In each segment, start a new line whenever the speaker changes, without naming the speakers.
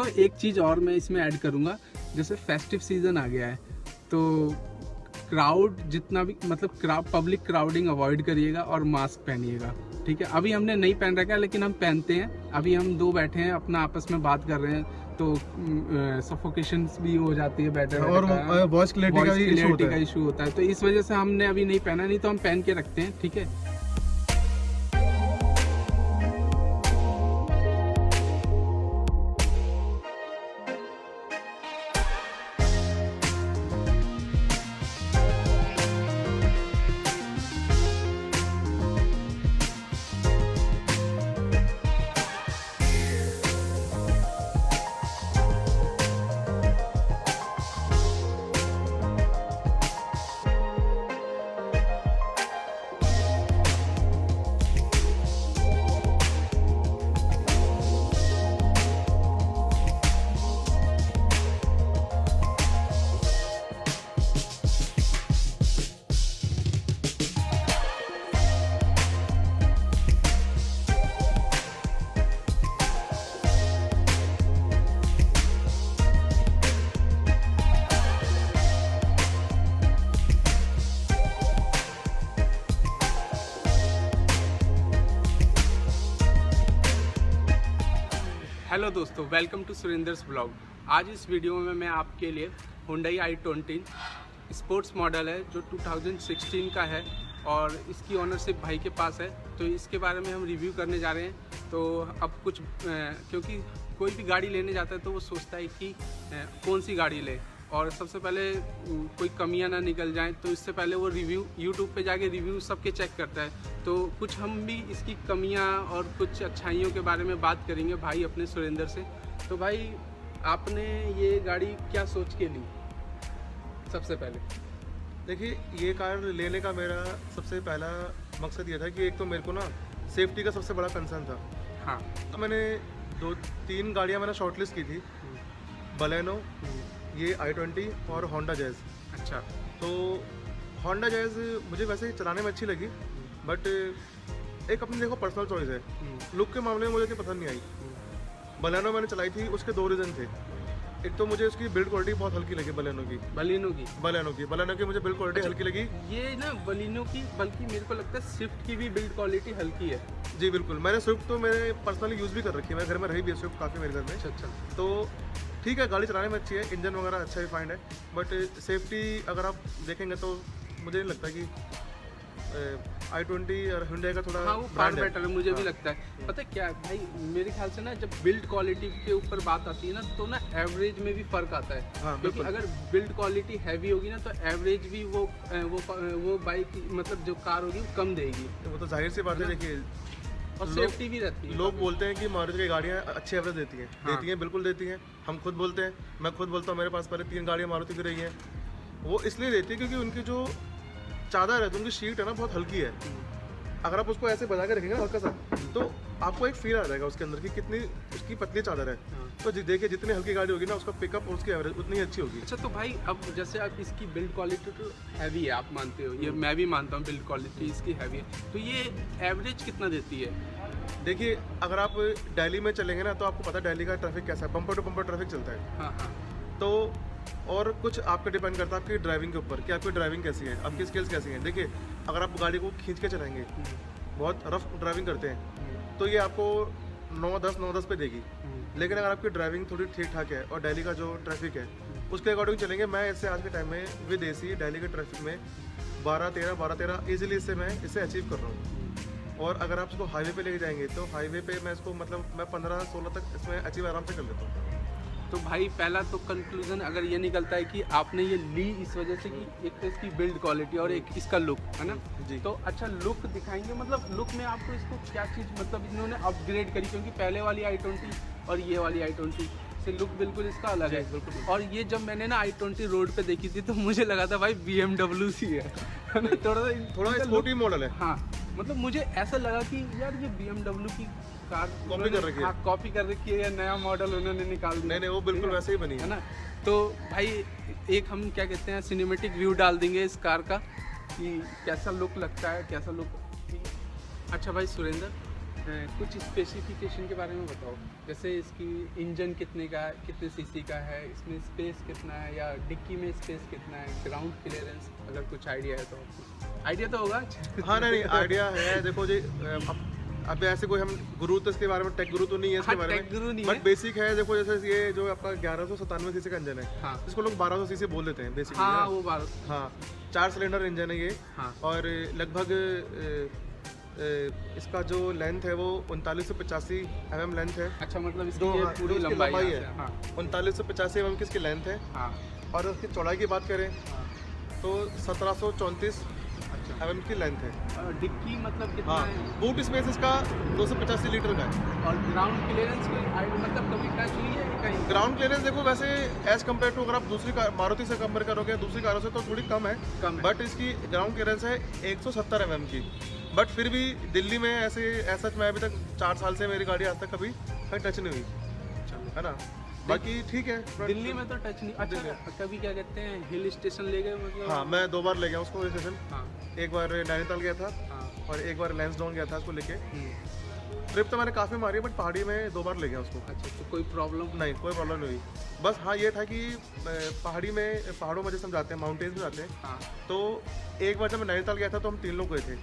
दोस्तों एक चीज़ और मैं इसमें ऐड करूँगा, जैसे फेस्टिव सीज़न आ गया है तो क्राउड जितना भी मतलब पब्लिक क्राउडिंग अवॉइड करिएगा और मास्क पहनिएगा, ठीक है। अभी हमने नहीं पहन रखा है लेकिन हम पहनते हैं। अभी हम दो बैठे हैं अपना आपस में बात कर रहे हैं तो सफोकेशन भी हो जाती है बैठे
और वॉइस क्लैरिटी
का इशू होता है, तो इस वजह से हमने अभी नहीं पहना, नहीं तो हम पहन के रखते हैं, ठीक है। हेलो दोस्तों, वेलकम टू सुरेंद्रस ब्लॉग। आज इस वीडियो में मैं आपके लिए Hyundai i20 स्पोर्ट्स मॉडल है जो 2016 का है और इसकी ओनरशिप भाई के पास है, तो इसके बारे में हम रिव्यू करने जा रहे हैं। तो अब कुछ क्योंकि कोई भी गाड़ी लेने जाता है तो वो सोचता है कि कौन सी गाड़ी ले, और सबसे पहले कोई कमियां ना निकल जाएं, तो इससे पहले वो रिव्यू यूट्यूब पे जाके रिव्यू सबके चेक करता है। तो कुछ हम भी इसकी कमियां और कुछ अच्छाइयों के बारे में बात करेंगे भाई अपने सुरेंद्र से। तो भाई आपने ये गाड़ी क्या सोच के ली? सबसे पहले
देखिए, ये कार लेने का मेरा सबसे पहला मकसद ये था कि एक तो मेरे को ना सेफ्टी का सबसे बड़ा कंसर्न था।
हाँ,
तो मैंने 2-3 गाड़ियाँ मैंने शॉर्टलिस्ट की थी, बलेनो, ये i20 और होंडा जैज़।
अच्छा।
तो होंडा जैज़ मुझे वैसे चलाने में अच्छी लगी, बट एक अपनी देखो पर्सनल चॉइस है। लुक के मामले में मुझे इतनी पसंद नहीं आई। बलेनो मैंने चलाई थी, उसके 2 रीज़न थे। एक तो मुझे उसकी बिल्ड क्वालिटी बहुत हल्की लगी बलेनो की मुझे बिल्ड क्वालिटी हल्की लगी।
ये ना बलिनो की, बल्कि मेरे को लगता है स्विफ्ट की भी बिल्ड क्वालिटी हल्की है।
जी बिल्कुल, मैंने स्विफ्ट तो मेरे पर्सनली यूज़ भी कर रखी है, मेरे घर में रही भी है स्विफ्ट काफ़ी मेरे घर में।
अच्छा। तो
ठीक है, गाड़ी चलाने में अच्छी है, इंजन वगैरह अच्छा ही फाइंड है, बट सेफ्टी अगर आप देखेंगे तो मुझे नहीं लगता कि i20 और Hyundai का थोड़ा
हाँ, वो फार बेटर है, मुझे भी लगता है। पता है क्या है भाई, मेरे ख्याल से ना जब बिल्ड क्वालिटी के ऊपर बात आती है ना तो ना एवरेज में भी फर्क आता है।
हाँ,
क्योंकि अगर बिल्ड क्वालिटी हैवी होगी ना तो एवरेज भी वो बाइक मतलब जो कार होगी वो कम देगी।
तो वो तो जाहिर सी बात है। देखिए,
और सेफ्टी भी रहती है।
लोग बोलते हैं कि मारुति की गाड़ियाँ अच्छी एवरेज देती हैं।
हाँ।
देती हैं, बिल्कुल देती हैं। हम खुद बोलते हैं, मैं खुद बोलता हूँ, मेरे पास पहले 3 गाड़ियाँ मारुति की रही हैं। वो इसलिए देती है क्योंकि उनकी जो चादर है, उनकी शीट है ना, बहुत हल्की है। अगर आप उसको ऐसे बजा के रखेंगे ना हल्का सा, तो आपको एक फील आ जाएगा उसके अंदर कि कितनी उसकी पतली चादर है। तो देखिए, जितनी हल्की गाड़ी होगी ना, उसका पिकअप और उसकी एवरेज उतनी ही अच्छी होगी।
अच्छा, तो भाई अब जैसे आप इसकी बिल्ड क्वालिटी तो हैवी है, आप मानते हो, ये मैं भी मानता हूँ बिल्ड क्वालिटी इसकी हैवी है, तो ये एवरेज कितना देती है?
देखिए, अगर आप दिल्ली में चलेंगे ना तो आपको पता है दिल्ली का ट्रैफिक कैसा है, बम्पर टू बम्पर ट्रैफिक चलता है।
हाँ।
तो और कुछ आपका डिपेंड करता है आपकी ड्राइविंग के ऊपर कि आपकी ड्राइविंग कैसी है, आपकी स्किल्स कैसी हैं। देखिए, अगर आप गाड़ी को खींच के चलाएंगे, बहुत रफ ड्राइविंग करते हैं, तो ये आपको 9-10 पे देगी। लेकिन अगर आपकी ड्राइविंग थोड़ी ठीक ठाक है और दिल्ली का जो ट्रैफिक है उसके अकॉर्डिंग चलेंगे, मैं इससे आज के टाइम में विद एसी दिल्ली के ट्रैफिक में 12-13 ईजिली इसे अचीव कर रहा हूँ। और अगर आप इसको हाईवे पे लेके जाएंगे तो हाईवे पे मैं इसको मतलब मैं 15-16 तक इसमें अचीव आराम से कर लेता हूँ।
तो भाई पहला तो कंक्लूजन अगर ये निकलता है कि आपने ये ली इस वजह से कि एक तो इसकी बिल्ड क्वालिटी और एक इसका लुक है ना
जी।
तो अच्छा लुक दिखाएंगे, मतलब लुक में आपको इसको क्या चीज़ मतलब इन्होंने अपग्रेड करी, क्योंकि पहले वाली i20 और ये वाली i20 से लुक बिल्कुल इसका अलग है।
बिल्कुल।
और ये जब मैंने ना i20 रोड पे देखी थी तो मुझे लगा था भाई BMW सी है
थोड़ा स्पोर्टी मॉडल है।
हाँ, मतलब मुझे ऐसा लगा कि यार ये BMW की कार
कॉपी कर रखी है।
हाँ, कॉपी कर रखी है या नया मॉडल उन्होंने निकाल दिया।
नहीं, वो बिल्कुल वैसे ही बनी
है ना। तो भाई एक हम क्या कहते हैं सिनेमेटिक व्यू डाल देंगे इस कार का कि कैसा लुक लगता है, कैसा लुक। अच्छा भाई सुरेंद्र, कुछ स्पेसिफिकेशन के बारे में बताओ, जैसे इसकी इंजन कितने सीसी का है, इसमें स्पेस कितना है, या डिक्की में स्पेस कितना है, ग्राउंड क्लियरेंस, अगर कुछ आइडिया है तो आइडिया तो होगा।
हाँ नहीं आइडिया है। देखो जी अब ऐसे कोई हम गुरु तो इसके बारे में टेक गुरु तो नहीं है इसके बारे में, बट बेसिक है। देखो जैसे ये जो आपका 1197 सीसी का इंजन है,
हाँ।
इसको लोग 1200 सीसी बोल देते हैं बेसिकली।
हाँ वो 1200।
हाँ 4 सिलेंडर इंजन है ये।
हाँ।
और लगभग इसका जो लेंथ है वो 3985 mm लेंथ है।
अच्छा, मतलब इसकी
जो
ये
हाँ,
पूरी
जो इसकी
लंबाई
लंबाई
है।
है
हाँ।
3985 mm की इसकी लेंथ है।
हाँ।
और उसकी चौड़ाई की बात करें
हाँ।
तो 1734
अच्छा,
mm की लेंथ है।
डिक्की मतलब कितना
हाँ
है?
बूट स्पेस इसका 285 लीटर का है।
और ग्राउंड क्लियरेंस मतलब कभी टच हुई है कहीं?
ग्राउंड क्लियरेंस देखो वैसे एज कम्पेयर टू अगर आप दूसरी कार मारुति से कंपेयर करोगे दूसरी कारों से तो थोड़ी कम है, बट इसकी ग्राउंड क्लियरेंस है 170 mm की। बट फिर भी दिल्ली में ऐसा मैं अभी तक 4 साल से मेरी गाड़ी आज तक कभी टच नहीं हुई, है ना। बाकी ठीक है,
दिल्ली में तो टच नहीं। अच्छा, कभी क्या कहते हैं हिल स्टेशन ले गए मतलब?
हाँ मैं 2 बार ले गया उसको हिल स्टेशन।
हाँ।
एक बार नैनीताल गया था।
हाँ।
और एक बार लैंसडाउन गया था उसको लेके। ट्रिप तो मैंने काफ़ी मारी है, बट पहाड़ी में 2 बार ले गया उसको।
अच्छा, तो कोई प्रॉब्लम
नहीं, कोई प्रॉब्लम नहीं हुई। बस हाँ ये था कि पहाड़ों में जैसे हम जाते हैं, माउंटेन्स में जाते हैं।
हाँ।
तो एक बार जब मैं नैनीताल गया था तो हम 3 लोग गए थे,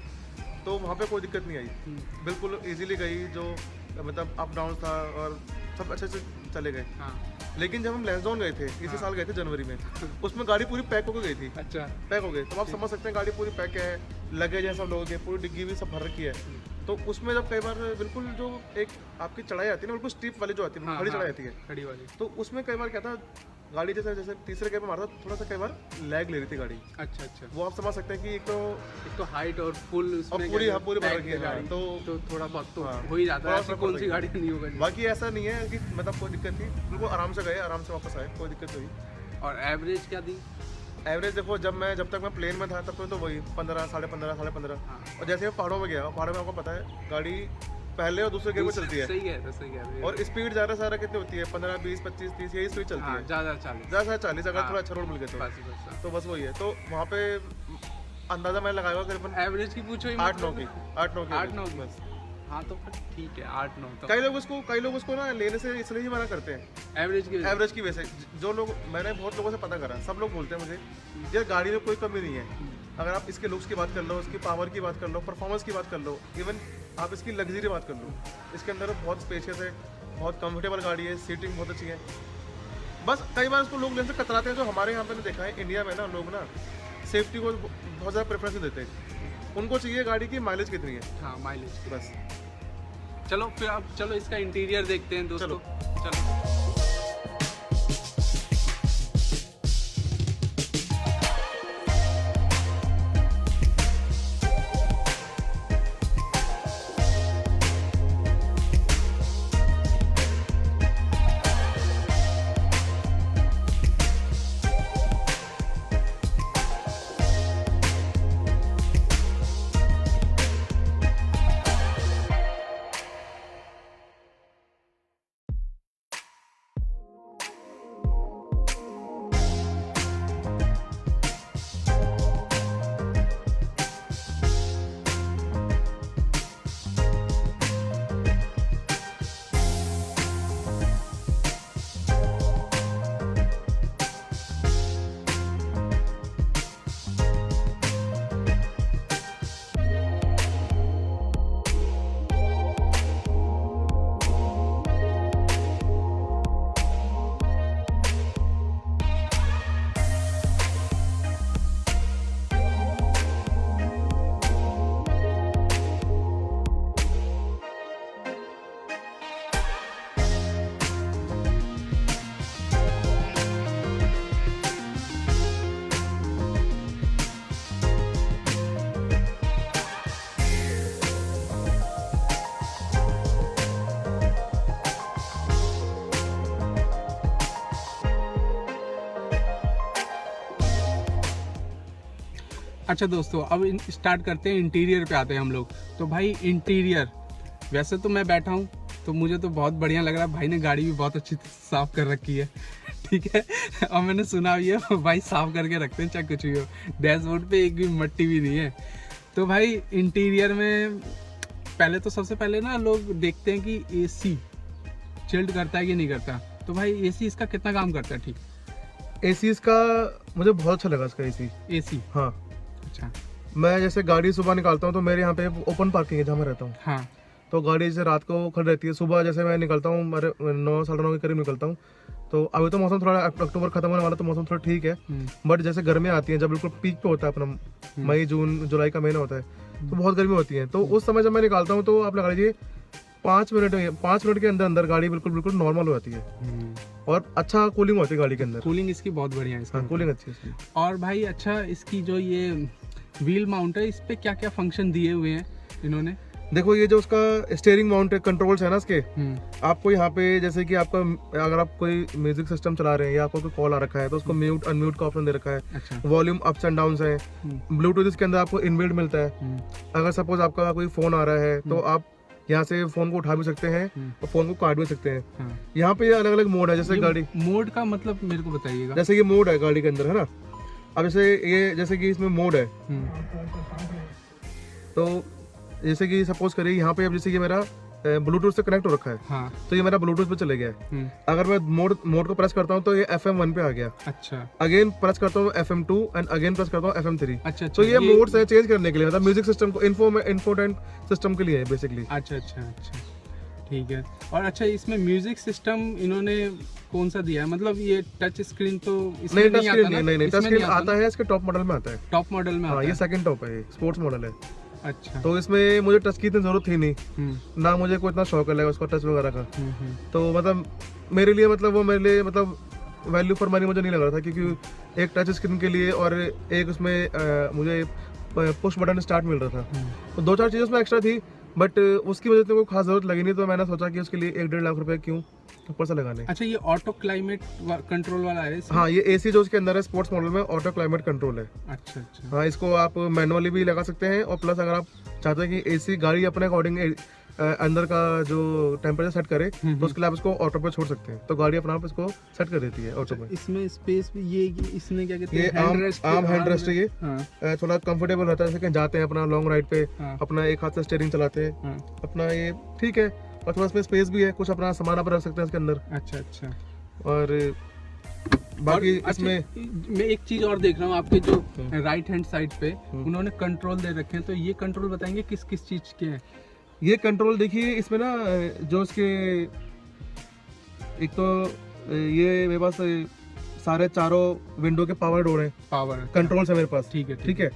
तो वहाँ पे कोई दिक्कत नहीं आई, बिल्कुल इजीली गई। जो मतलब अप डाउन था और सब अच्छे से चले गए।
हाँ।
लेकिन जब हम लैंसडाउन गए थे इसी साल गए थे जनवरी में, उसमें गाड़ी पूरी पैक होकर गई थी।
अच्छा,
पैक हो गई तो आप समझ सकते हैं गाड़ी पूरी पैक है, लगेज है सब लोगों के, पूरी डिग्गी भी सब भर रखी है। तो उसमें जब कई बार बिल्कुल जो एक आपकी चढ़ाई आती है ना, बिल्कुल स्टीप वाली जो आती है,
हाँ,
खड़ी
हाँ,
चढ़ाई आती है,
खड़ी वाली।
तो उसमें कई बार क्या था, गाड़ी जैसे तीसरे गेयर पे मारता थोड़ा सा कई बार लैग ले रही थी गाड़ी।
अच्छा अच्छा,
वो आप समझ सकते हैं कि
एक तो हाइट और फुल उसमें
पूरी
क्या
पूरी भर
पैक
रखी है
गाड़ी,
गाड़ी,
तो थोड़ा बहुत तो
हाँ,
हो ही जाता है।
थोड़ा
ऐसी
सा
कौन सी
पड़
गाड़ी नहीं होगा?
बाकी ऐसा नहीं है कि मतलब कोई दिक्कत नहीं, बिल्कुल आराम से गए, आराम से वापस आए, कोई दिक्कत नहीं हुई।
और एवरेज क्या दी?
एवरेज देखो जब तक मैं प्लेन में था तब तो वही 15, 15.5।
हाँ। और
जैसे मैं पहाड़ों में गया, पहाड़ों में आपको पता है गाड़ी पहले और दूसरे गियर में चलती है।
सही है, सही है।
और स्पीड ज़्यादा से ज़्यादा कितनी होती है? 15, 20, 25, 30 यही स्पीड चलती है।
ज़्यादा 40।
ज़्यादा 40 अगर
हाँ।
थोड़ा अच्छा रोड मिल गया
बस
तो बस वही है। तो वहाँ पे अंदाज़ा मैंने लगाया करीबन
एवरेज की पूछो ही
8-9 की
8-9 की बस। हाँ तो फिर ठीक है, 8-9 तो
कई लोग उसको ना लेने से इसलिए ही मना करते हैं
एवरेज की
वजह से। जो लोग मैंने बहुत लोगों से पता करा, सब लोग बोलते हैं मुझे यार गाड़ी में कोई कमी नहीं है। अगर आप इसके लुक्स की बात कर लो, इसकी पावर की बात कर लो, परफॉर्मेंस की बात कर लो, इवन आप इसकी लग्जरी बात कर लो, इसके अंदर बहुत स्पेशियस है, बहुत कंफर्टेबल गाड़ी है, सीटिंग बहुत अच्छी है। बस कई बार उसको लोग लेने से कतराते हैं। जो हमारे यहाँ पे ने देखा है इंडिया में ना, लोग ना सेफ्टी को बहुत ज़्यादा प्रेफरेंस देते हैं। उनको चाहिए गाड़ी की माइलेज कितनी है।
हाँ, माइलेज
बस।
चलो फिर अब चलो इसका इंटीरियर देखते हैं दोस्तों। चलो। अच्छा दोस्तों, अब स्टार्ट करते हैं, इंटीरियर पे आते हैं हम लोग। तो भाई इंटीरियर, वैसे तो मैं बैठा हूँ तो मुझे तो बहुत बढ़िया लग रहा है। भाई ने गाड़ी भी बहुत अच्छी साफ़ कर रखी है, ठीक है। और मैंने सुना भी है भाई साफ़ करके रखते हैं चाहे कुछ भी हो। डैशबोर्ड पे एक भी मट्टी भी नहीं है। तो भाई इंटीरियर में पहले तो सबसे पहले ना लोग देखते हैं कि एसी चिल्ड करता है कि नहीं करता, तो भाई एसी इसका कितना काम करता है? ठीक।
एसी इसका मुझे बहुत अच्छा लगा, इसका एसी। हाँ,
अच्छा।
मैं जैसे गाड़ी सुबह निकालता हूँ तो मेरे यहाँ पे ओपन पार्किंग है जहाँ मैं रहता हूँ।
हाँ।
तो गाड़ी जैसे रात को खड़ी रहती है, सुबह जैसे मैं निकलता हूँ, मेरे 9 साढ़े 9 के करीब निकलता हूँ। तो अभी तो मौसम थोड़ा अक्टूबर खत्म होने वाला, तो मौसम थोड़ा ठीक है। बट जैसे गर्मी आती है, जब बिल्कुल पीक पे होता है अपना मई जून जुलाई का महीना होता है, तो बहुत गर्मी होती है। तो उस समय जब मैं निकालता हूँ तो आप लगा लीजिए 5 मिनट के अंदर अंदर गाड़ी बिल्कुल नॉर्मल हो जाती है और अच्छा कूलिंग होती है गाड़ी के अंदर।
कूलिंग इसकी बहुत बढ़िया है।
हाँ, कूलिंग अच्छी है इसकी।
और भाई अच्छा, इसकी जो ये व्हील माउंट है, इस पे क्या क्या फंक्शन दिए हुए हैं इन्होंने?
देखो, ये जो उसका स्टीयरिंग माउंट कंट्रोल्स है ना इसके, आपको यहाँ पे जैसे कि आपका अगर आप कोई म्यूजिक सिस्टम चला रहे हैं या आपको कोई कॉल आ रखा है तो उसको म्यूट अनम्यूट का ऑप्शन दे रखा है।
अच्छा।
वॉल्यूम अप्स एंड डाउन्स है। ब्लूटूथ इसके अंदर आपको इनबिल्ट मिलता है। अगर सपोज आपका कोई फोन आ रहा है तो आप यहाँ से फोन को उठा भी सकते हैं और फोन को काट भी सकते हैं। यहाँ पे अलग अलग मोड है, जैसे गाड़ी
मोड का मतलब मेरे को बताइएगा।
जैसे ये मोड है गाड़ी के अंदर, है ना। अब जैसे कि इसमें मोड है, तो जैसे कि सपोज करिए यहाँ पे अब जैसे कि मेरा ब्लूटूथ से कनेक्ट हो रखा है।
हाँ।
तो ये मेरा ब्लूटूथ पे चले गया है। अगर मैं मोड को प्रेस करता हूँ तो ये FM1 पे आ गया।
अच्छा।
अगेन प्रेस करता हूँ FM2 एंड अगेन प्रेस करता हूँ FM3।
अच्छा।
तो ये मोड्स है चेंज करने के लिए, मतलब म्यूजिक सिस्टम को इंफोटेंट सिस्टम के लिए है बेसिकली।
अच्छा, ठीक है। और अच्छा, इसमें म्यूजिक सिस्टम इन्होंने कौन सा दिया है? मतलब ये टच स्क्रीन तो इसमें नहीं आता ना?
नहीं, टच स्क्रीन आता है, इसके टॉप मॉडल में आता है।
टॉप मॉडल में आता है?
ये सेकंड टॉप है, स्पोर्ट्स मॉडल है।
अच्छा।
तो इसमें मुझे टच की इतनी जरूरत थी नहीं, ना मुझे कोई इतना शौक है उसका टच वगैरह का। तो मतलब मेरे लिए मतलब वैल्यू फॉर मनी मुझे नहीं लग रहा था, क्योंकि एक टच स्क्रीन के लिए और एक उसमें मुझे पुश बटन स्टार्ट मिल रहा था। तो 2-4 चीज़ें उसमें एक्स्ट्रा थी, बट उसकी वजह से कोई खास जरूरत लगी नहीं। तो मैंने सोचा कि उसके लिए 1-1.5 लाख रुपए क्यों ऊपर से लगाने।
अच्छा, ये ऑटो क्लाइमेट कंट्रोल वाला है?
हाँ, ये एसी जो उसके अंदर है स्पोर्ट्स मॉडल में ऑटो क्लाइमेट कंट्रोल है।
अच्छा।
हाँ, इसको आप मैनुअली भी लगा सकते हैं, और प्लस अगर आप चाहते हैं कि एसी गाड़ी अपने अकॉर्डिंग अंदर का जो टेम्परेचर सेट करे, तो उसके लिए आप इसको ऑटो पे छोड़ सकते हैं, तो गाड़ी अपना आप इसको सेट कर देती है ऑटो पे।
इसमें स्पेस भी ये इसने क्या कहते हैं,
ये आर्म हैंड रेस्ट है। ये थोड़ा कंफर्टेबल रहता है, जैसे कहीं जाते हैं अपना लॉन्ग राइड पे, अपना एक हाथ से स्टीयरिंग चलाते हैं अपना, ये ठीक है। और थोड़ा इसमें स्पेस भी है, कुछ अपना सामान आप रख सकते हैं इसके अंदर।
अच्छा।
और बाकी इसमें
मैं एक चीज और देख रहा हूँ, आपके जो राइट हैंड साइड पे उन्होंने कंट्रोल दे रखे हैं, तो ये कंट्रोल बताएंगे किस किस चीज के हैं?
ये कंट्रोल देखिए, इसमें ना जो इसके एक तो ये मेरे पास सारे चारों विंडो के पावर डोर हैं, पावर कंट्रोल है मेरे पास। ठीक है।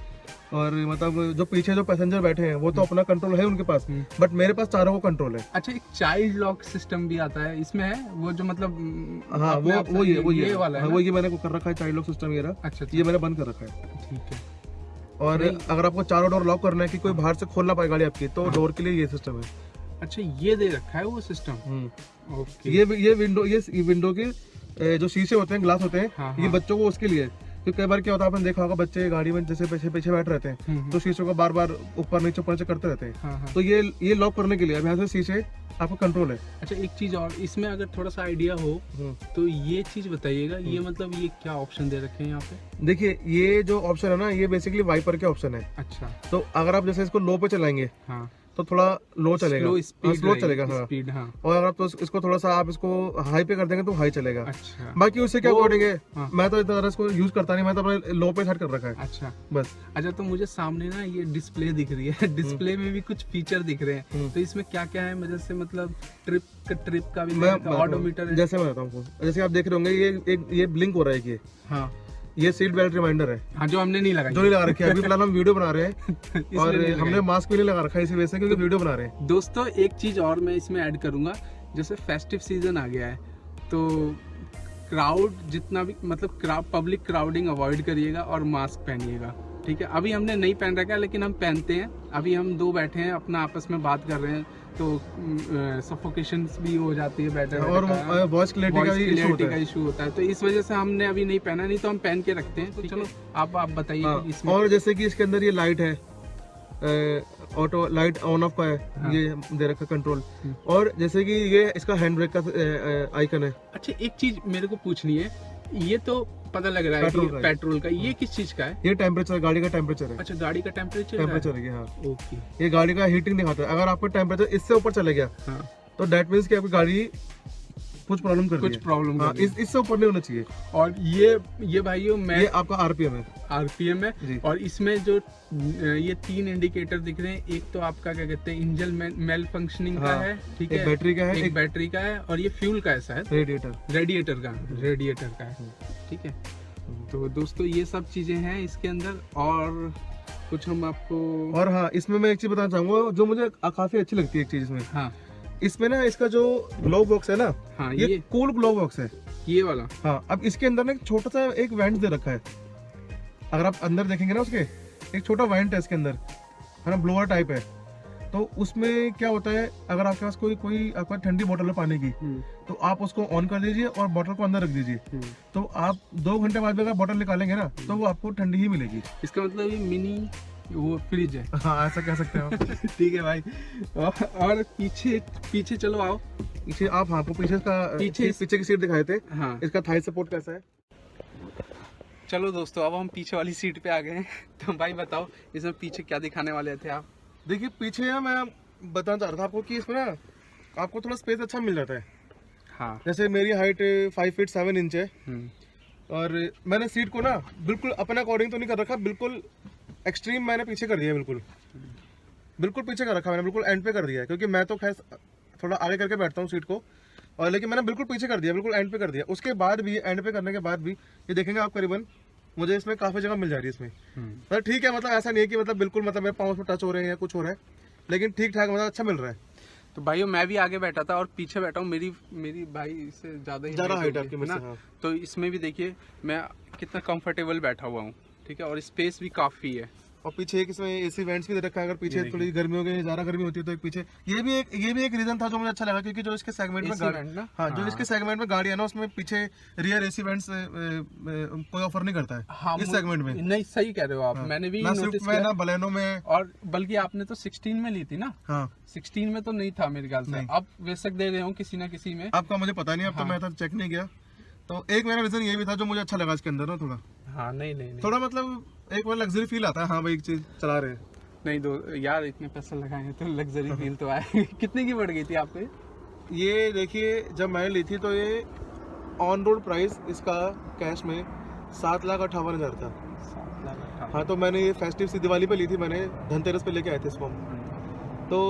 और मतलब जो पीछे जो पैसेंजर बैठे हैं वो तो अपना कंट्रोल है उनके पास, बट मेरे पास चारों को कंट्रोल है।
अच्छा, एक चाइल्ड लॉक सिस्टम भी आता है इसमें, है वो जो मतलब?
हाँ, वो ये वाला है, वो ये मैंने कर रखा है चाइल्ड लॉक सिस्टम। ये रहा। अच्छा, ये मैंने बंद कर रखा है।
ठीक है।
और अगर आपको चारों डोर लॉक करना है कि कोई बाहर से खोल ना पाए गाड़ी आपकी, तो डोर के लिए ये सिस्टम है।
अच्छा, ये दे रखा है वो सिस्टम। ओके।
ये विंडो के जो शीशे होते हैं, ग्लास होते हैं, ये बच्चों को उसके लिए। तो कई बार क्या होता है, आपने देखा होगा बच्चे गाड़ी में जैसे पीछे बैठ रहते हैं, तो शीशों को बार बार ऊपर नीचे करते रहते हैं। तो ये लॉक करने के लिए अब यहाँ से शीशे आपको कंट्रोल है।
अच्छा, एक चीज और इसमें अगर थोड़ा सा आइडिया हो तो ये चीज बताइएगा, ये मतलब ये क्या ऑप्शन दे रखे हैं यहाँ पे?
देखिए, ये जो ऑप्शन है ना, ये बेसिकली वाइपर के ऑप्शन है।
अच्छा।
तो अगर आप जैसे इसको लो पे चलाएंगे तो थोड़ा लो चलेगा, स्लो चलेगा। हाँ। और अगर आप तो इसको थोड़ा सा आप इसको हाई पे कर देंगे तो हाई चलेगा।
अच्छा।
बाकी उससे क्या कोडिंग है, मैं तो इतना इसको यूज करता नहीं, मैं तो अपने लो पे सेट कर रखा है।
अच्छा,
बस।
अच्छा, तो मुझे सामने ना ये डिस्प्ले दिख रही है, डिस्प्ले में भी कुछ फीचर दिख रहे हैं, तो इसमें क्या क्या है? मतलब से मतलब ट्रिप का भी ऑडोमीटर है, जैसे
मैं बताऊँ आपको। जैसे आप देख रहे होंगे ये ब्लिंक हो रहा है।
हाँ,
ये सीट बेल्ट रिमाइंडर है।
हाँ, जो हमने नहीं लगाई,
जो नहीं लगा रखी है। अभी फिलहाल हम वीडियो बना रहे हैं और हमने मास्क भी नहीं लगा रखा है इसी वजह से, क्योंकि वीडियो बना रहे हैं।
दोस्तों, एक चीज और मैं इसमें ऐड करूंगा, जैसे फेस्टिव सीजन आ गया है, तो क्राउड जितना भी मतलब पब्लिक क्राउडिंग अवॉइड करिएगा और मास्क पहनिएगा। ठीक है। अभी हमने नहीं पहन रखा है, लेकिन हम पहनते हैं। अभी हम दो बैठे हैं, अपना आपस में बात कर रहे हैं, तो सफोकेशन भी हो जाती है बैठे,
और वॉइस क्लैरिटी
का इशू होता है, तो इस वजह से हमने अभी नहीं पहना, नहीं तो हम पहन के रखते हैं। तो चलो आप बताइए इसमें।
और जैसे कि इसके अंदर ये लाइट है, ऑटो लाइट ऑन ऑफ का है। हाँ। ये दे रखा कंट्रोल। और जैसे कि ये इसका हैंड ब्रेक का आइकन है।
अच्छा, एक चीज मेरे को पूछनी है, ये तो पता लग रहा है
पेट्रोल
कि
का है।
पेट्रोल का। ये किस चीज का है?
ये टेम्परेचर, गाड़ी का टेम्परेचर है।
अच्छा, गाड़ी का टेम्परेचर
टेम्परेचर है, हाँ।
ओके।
ये गाड़ी का हीटिंग दिखाता है। अगर आपका टेम्परेचर इससे ऊपर चले गया
हाँ,
तो दैट मीन्स कि आपकी गाड़ी कुछ प्रॉब्लम कर रही
कुछ
है।
प्रॉब्लम
हाँ, इससे ऊपर नहीं होना चाहिए।
और ये भाइयों मैं
ये आपका आरपीएम है
आरपीएम है।
जी।
और इसमें जो ये 3 इंडिकेटर दिख रहे हैं, एक तो आपका क्या कहते हैं इंजन मेल फंक्शनिंग का
हाँ,
है, ठीक
एक
है,
बैटरी का है,
एक बैटरी का है, और ये फ्यूल का है शायद,
रेडिएटर।
रेडिएटर का है, ठीक है। तो दोस्तों ये सब चीजें हैं इसके अंदर। और कुछ हम आपको,
और हाँ, इसमें मैं एक चीज बताना चाहूंगा जो मुझे काफी अच्छी लगती है। एक चीज इसमें,
हाँ
इसमें ना इसका जो ग्लोव बॉक्स है ना,
हाँ,
ये कूल ग्लोव बॉक्स है
ये वाला।
हाँ। अब इसके अंदर ना एक छोटा सा एक वेंट दे रखा है। अगर आप अंदर देखेंगे ना, उसके एक छोटा वेंट है इसके अंदर, है ना, ब्लोअर टाइप है। तो उसमें क्या होता है, अगर आपके पास कोई आपका ठंडी बोतल है पानी की, तो आप उसको ऑन कर दीजिए और बोतल को अंदर रख दीजिए। तो आप 2 घंटे बाद भी अगर बोतल निकालेंगे ना, तो वो आपको ठंडी ही मिलेगी।
इसका मतलब ये मिनी वो फ्रिज है।
हाँ, ऐसा कह सकते हैं आप।
ठीक है भाई। और पीछे चलो आओ।
पीछे आप, हाँ, आपको पीछे की सीट दिखाए थे।
हाँ,
इसका थाई सपोर्ट कैसा है?
चलो दोस्तों, अब हम पीछे वाली सीट पे आ गए हैं। तो भाई बताओ, इसमें पीछे क्या दिखाने वाले थे आप?
देखिए, पीछे ना मैं बताना चाह रहा था आपको कि इसमें ना आपको थोड़ा स्पेस अच्छा मिल जाता है।
हाँ,
जैसे मेरी हाइट 5 फीट 7 इंच है, और मैंने सीट को ना बिल्कुल अपने अकॉर्डिंग तो नहीं कर रखा, बिल्कुल एक्सट्रीम मैंने पीछे कर दिया है। बिल्कुल पीछे कर रखा मैंने, बिल्कुल एंड पे कर दिया है, क्योंकि मैं तो खैर थोड़ा आगे करके बैठता हूँ सीट को, और लेकिन मैंने बिल्कुल पीछे कर दिया, बिल्कुल एंड पे कर दिया। उसके बाद भी, एंड पे करने के बाद भी, ये देखेंगे आप करीबन मुझे इसमें काफ़ी जगह मिल जा रही है इसमें। मतलब ठीक है, मतलब ऐसा नहीं है कि मतलब बिल्कुल मतलब मेरे पाँव में टच हो रहे हैं या कुछ हो रहा है, लेकिन ठीक ठाक मतलब अच्छा मिल रहा है।
तो भाइयों मैं भी आगे बैठा था और पीछे बैठा हूँ। मेरी भाई से ज़्यादा
हाइट आपकी
है ना।
हाँ।
तो इसमें भी देखिए मैं कितना कंफर्टेबल बैठा हुआ हूँ, ठीक है, और स्पेस भी काफ़ी है।
और पीछे एक इसमें एसी वेंट्स भी दे रखा है। अगर पीछे थोड़ी गर्मी हो गई, ज़्यादा गर्मी होती है, तो एक पीछे ये भी एक रीजन था जो मुझे अच्छा लगा, क्योंकि जो इसके सेगमेंट में गाड़ी, हाँ, जो इसके सेगमेंट में गाड़ी है ना, उसमें पीछे रियर एसी वेंट्स कोई ऑफर नहीं करता है।
हाँ,
इस सेगमेंट में
नहीं, सही कह रहे हो आप। मैंने भी नोटिस किया,
ना बलेनो में,
और बल्कि आपने तो 16 में ली थी ना।
हाँ,
16 में तो नहीं था मेरे ख्याल से। अब बेशक दे रहे हो किसी ना किसी में,
आपका मुझे पता नहीं, अब तो मैं तो चेक नहीं किया। तो एक मेरा रीजन ये भी था जो मुझे अच्छा लगा इसके अंदर ना, थोड़ा
हाँ, नहीं
थोड़ा मतलब एक बार लग्जरी फील आता है। हाँ भाई, एक चीज चला रहे हैं।
नहीं दो यार, इतने पैसे लगाए हैं तो लग्जरी फील तो आए। कितने की पड़ गई थी आपको?
ये देखिए, जब मैंने ली थी तो ये ऑन रोड प्राइस इसका कैश में 7,58,000 था।
7,58,000।
हाँ, तो मैंने ये फेस्टिव सी दिवाली पे ली थी, मैंने धनतेरस पे लेके आए थे इसको। तो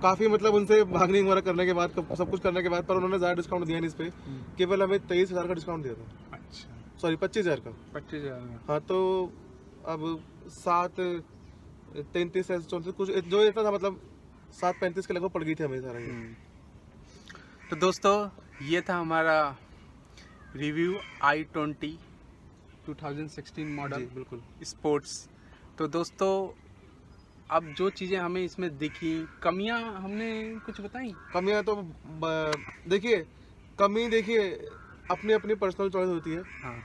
काफ़ी मतलब उनसे बार्गेनिंग वगैरह करने के बाद, सब कुछ करने के बाद, पर उन्होंने ज़्यादा डिस्काउंट दिया नहीं इस पे। केवल हमें 23,000 का डिस्काउंट दिया था।
अच्छा,
सॉरी, 25,000 का।
25,000।
हाँ, तो अब 7,33 से 34 कुछ जो इतना था, मतलब 7,35 के लगभग पड़ गई थी हमें सारा ये।
तो दोस्तों ये था हमारा रिव्यू i20 2016 मॉडल
बिल्कुल।
स्पोर्ट्स। तो दोस्तों अब जो चीज़ें हमें इसमें दिखी, कमियां हमने कुछ बताई।
कमियां तो देखिए, कमी देखिए अपनी अपनी पर्सनल चॉइस होती है।
हाँ,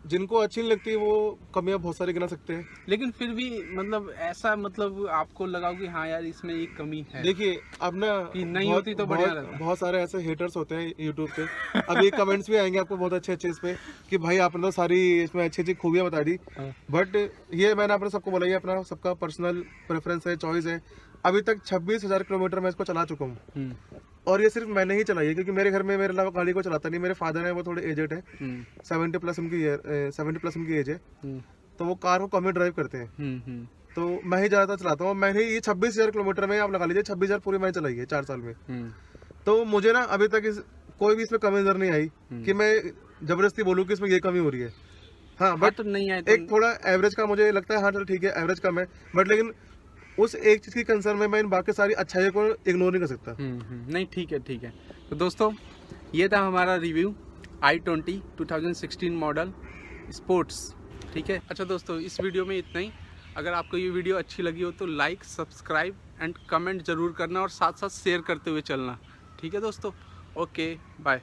जिनको अच्छी नहीं लगती वो कमियां बहुत सारी गिना सकते हैं।
लेकिन फिर भी मतलब ऐसा मतलब आपको लगा कि हाँ यार इसमें एक कमी है।
देखिए, अब ना
कि नहीं होती तो बढ़िया रहता।
बहुत सारे ऐसे हेटर्स होते हैं यूट्यूब पे। अब ये कमेंट्स भी आएंगे आपको बहुत अच्छे अच्छे इस पे, कि भाई आपने तो सारी इसमें अच्छी अच्छी खूबियां बता दी। बट ये मैंने आपने सबको बोला, ये अपना सबका पर्सनल प्रेफरेंस है, चॉइस है। अभी तक 26,000 किलोमीटर मैं इसको चला चुका हूँ, और ये सिर्फ मैंने ही चलाई है, क्योंकि मेरे घर में मेरे अलावा गाड़ी को चलाता नहीं। मेरे फादर है, वो थोड़े एजेड है, 70 प्लस उनकी एज है, तो वो कार को कम ही ड्राइव करते हैं। तो मैं ही ज़्यादातर चलाता हूँ। मैंने ये 26,000 किलोमीटर में, आप लगा लीजिए 26,000 पूरी मैंने चलाई है 4 साल में। तो मुझे ना अभी तक कोई भी इसमें कमी नजर नहीं आई कि मैं जबरदस्ती बोलूँ कि इसमें ये कमी हो रही है। हाँ, बट
तो नहीं आए
एक थोड़ा एवरेज का मुझे लगता है। हाँ चलो ठीक है, एवरेज कम है, बट लेकिन उस एक चीज़ की कंसर्न में मैं इन बाकी सारी अच्छाइयों को इग्नोर नहीं कर सकता।
नहीं, ठीक है ठीक है। तो दोस्तों ये था हमारा रिव्यू i20 2016 मॉडल स्पोर्ट्स, ठीक है। अच्छा दोस्तों, इस वीडियो में इतना ही। अगर आपको ये वीडियो अच्छी लगी हो तो लाइक, सब्सक्राइब एंड कमेंट ज़रूर करना, और साथ साथ शेयर करते हुए चलना, ठीक है दोस्तों। Okay, bye.